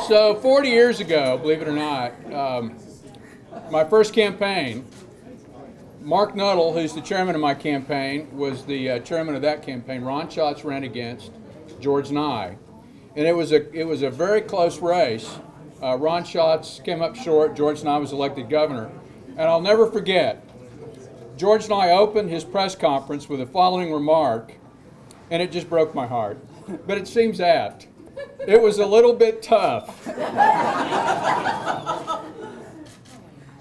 So 40 years ago, believe it or not, my first campaign, Mark Nuttall, who's the chairman of my campaign, was the chairman of that campaign. Ron Schatz ran against George Nye, and it was a very close race. Ron Schatz came up short. George Nye was elected governor, and I'll never forget. George Nye opened his press conference with the following remark, and it just broke my heart. But it seems apt. It was a little bit tough.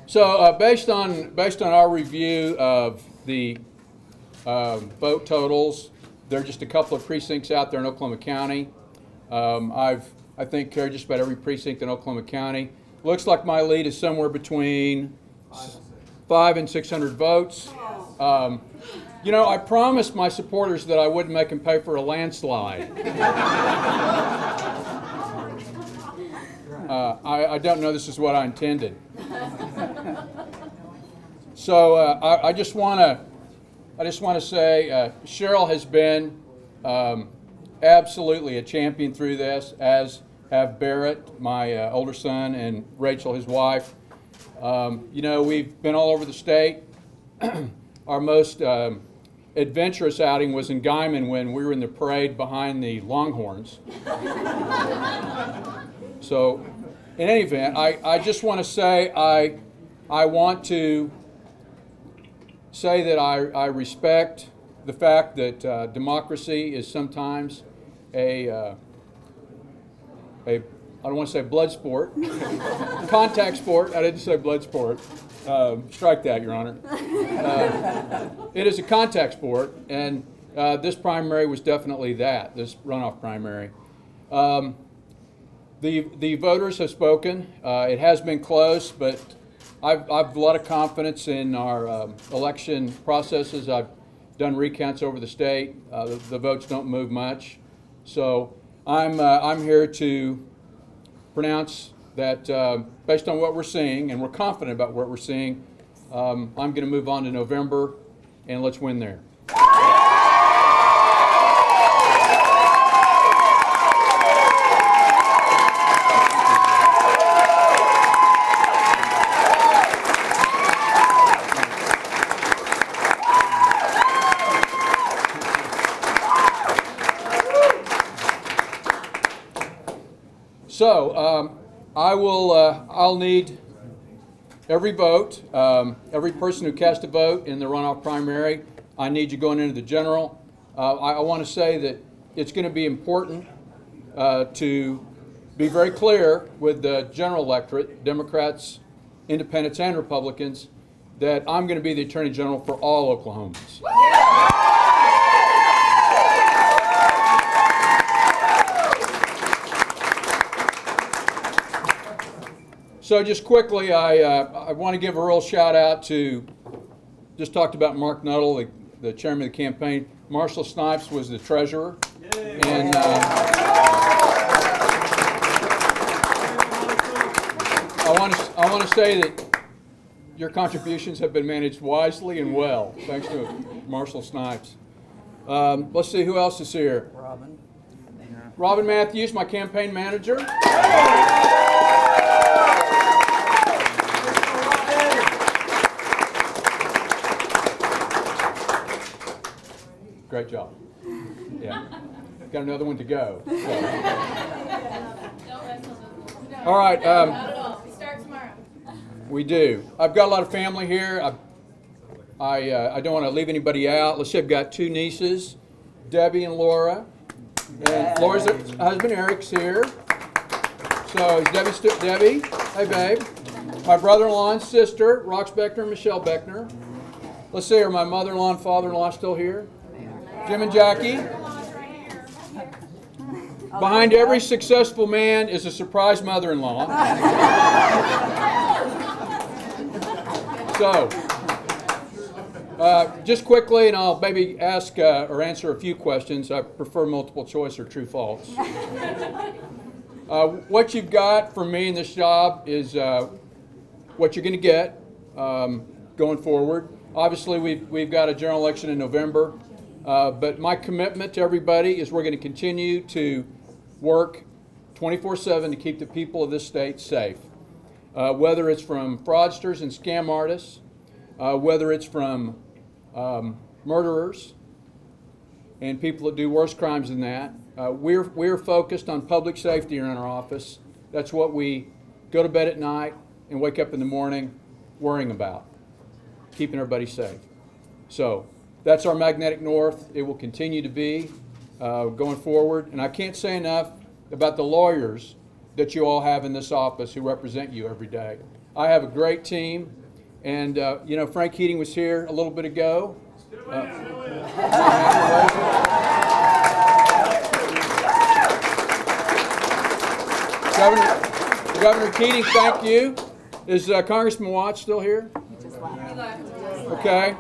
So based on our review of the vote totals, there are just a couple of precincts out there in Oklahoma County. I think carried just about every precinct in Oklahoma County. Looks like my lead is somewhere between 500 and 600 votes. You know, I promised my supporters that I wouldn't make them pay for a landslide. I don't know this is what I intended. So I just want to say Cheryl has been absolutely a champion through this, as have Barrett, my older son, and Rachel, his wife. You know, we've been all over the state. Our most adventurous outing was in Guyman when we were in the parade behind the Longhorns. So, in any event, I just want to say I want to say that I respect the fact that democracy is sometimes I don't want to say blood sport, contact sport. I didn't say blood sport. Strike that, Your Honor. It is a contact sport, and this primary was definitely that, this runoff primary. The voters have spoken. It has been close, but I've a lot of confidence in our election processes. I've done recounts over the state. The votes don't move much. So I'm here to pronounce that based on what we're seeing, and we're confident about what we're seeing, I'm going to move on to November, and let's win there. So I'll need every vote, every person who cast a vote in the runoff primary. I need you going into the general. I want to say that it's going to be important to be very clear with the general electorate, Democrats, Independents, and Republicans, that I'm going to be the Attorney General for all Oklahomans. So just quickly, I want to give a real shout out to, just talked about Mark Nuttall, the chairman of the campaign. Marshall Snipes was the treasurer. Yay. And I want to say that your contributions have been managed wisely and well, thanks to Marshall Snipes. Let's see who else is here. Robin. Robin Matthews, my campaign manager. Great job. Yeah. Got another one to go. So. All right. Not at all. We start tomorrow. We do. I've got a lot of family here. I don't want to leave anybody out. Let's see, I've got two nieces, Debbie and Laura. And Laura's husband, Eric's here. So is Debbie? Hey, babe. My brother-in-law and sister, Rox Beckner and Michelle Beckner. Let's see, are my mother-in-law and father-in-law still here? Jim and Jackie. Behind every successful man is a surprise mother-in-law. So, just quickly, and I'll maybe ask or answer a few questions. I prefer multiple choice or true false. What you've got from me in this job is what you're going to get going forward. Obviously, we've got a general election in November. But my commitment to everybody is we're going to continue to work 24/7 to keep the people of this state safe. Whether it's from fraudsters and scam artists, whether it's from murderers and people that do worse crimes than that. We're focused on public safety here in our office. That's what we go to bed at night and wake up in the morning worrying about, keeping everybody safe. So that's our Magnetic North. It will continue to be going forward. And I can't say enough about the lawyers that you all have in this office who represent you every day. I have a great team. And, you know, Frank Keating was here a little bit ago. Governor Keating, thank you. Is Congressman Watts still here? Okay.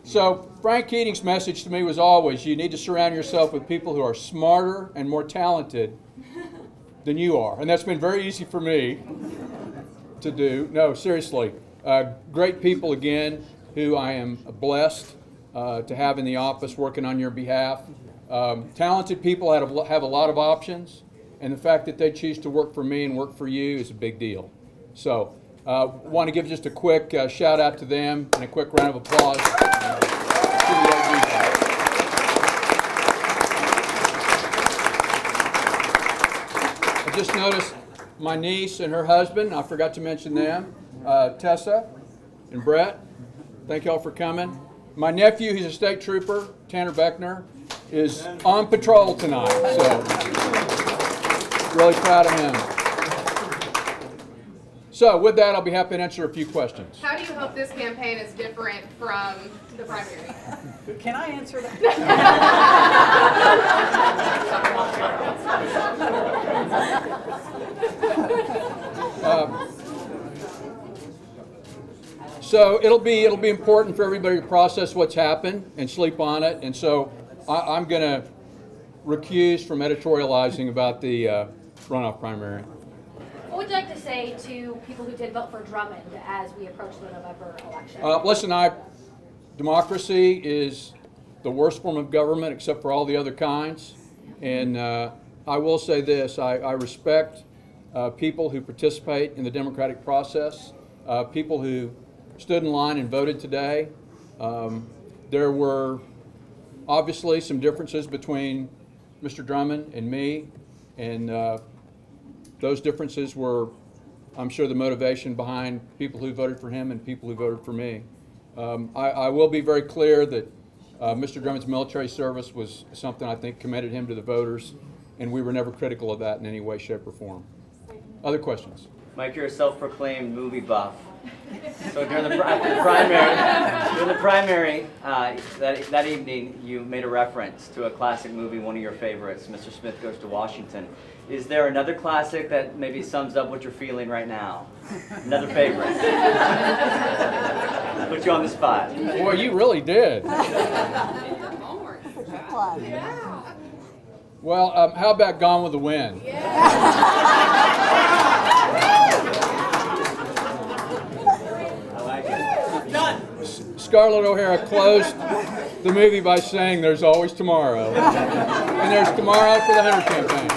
So Frank Keating's message to me was always, you need to surround yourself with people who are smarter and more talented than you are. And that's been very easy for me to do. No, seriously. Great people, again, who I am blessed to have in the office working on your behalf. Talented people have a lot of options, and the fact that they choose to work for me and work for you is a big deal. So want to give just a quick shout out to them and a quick round of applause to the OG guys. I just noticed my niece and her husband, I forgot to mention them, Tessa and Brett. Thank y'all for coming. My nephew, he's a state trooper, Tanner Beckner, is on patrol tonight, so really proud of him. So with that, I'll be happy to answer a few questions. How do you hope this campaign is different from the primary? Can I answer that? So it'll be important for everybody to process what's happened and sleep on it. And so I'm going to recuse from editorializing about the runoff primary. What would you like to say to people who did vote for Drummond as we approach the November election? Listen, democracy is the worst form of government except for all the other kinds. And I will say this, I respect people who participate in the democratic process, people who stood in line and voted today. There were obviously some differences between Mr. Drummond and me, and those differences were, I'm sure, the motivation behind people who voted for him and people who voted for me. I will be very clear that Mr. Drummond's military service was something I think commended him to the voters, and we were never critical of that in any way, shape, or form. Other questions? Mike, you're a self-proclaimed movie buff. So during the primary that evening, you made a reference to a classic movie, one of your favorites, Mr. Smith Goes to Washington. Is there another classic that maybe sums up what you're feeling right now? Another favorite? Put you on the spot. Boy, you really did. Well, how about Gone with the Wind? Scarlett O'Hara closed the movie by saying there's always tomorrow. And there's tomorrow for the Hunter campaign.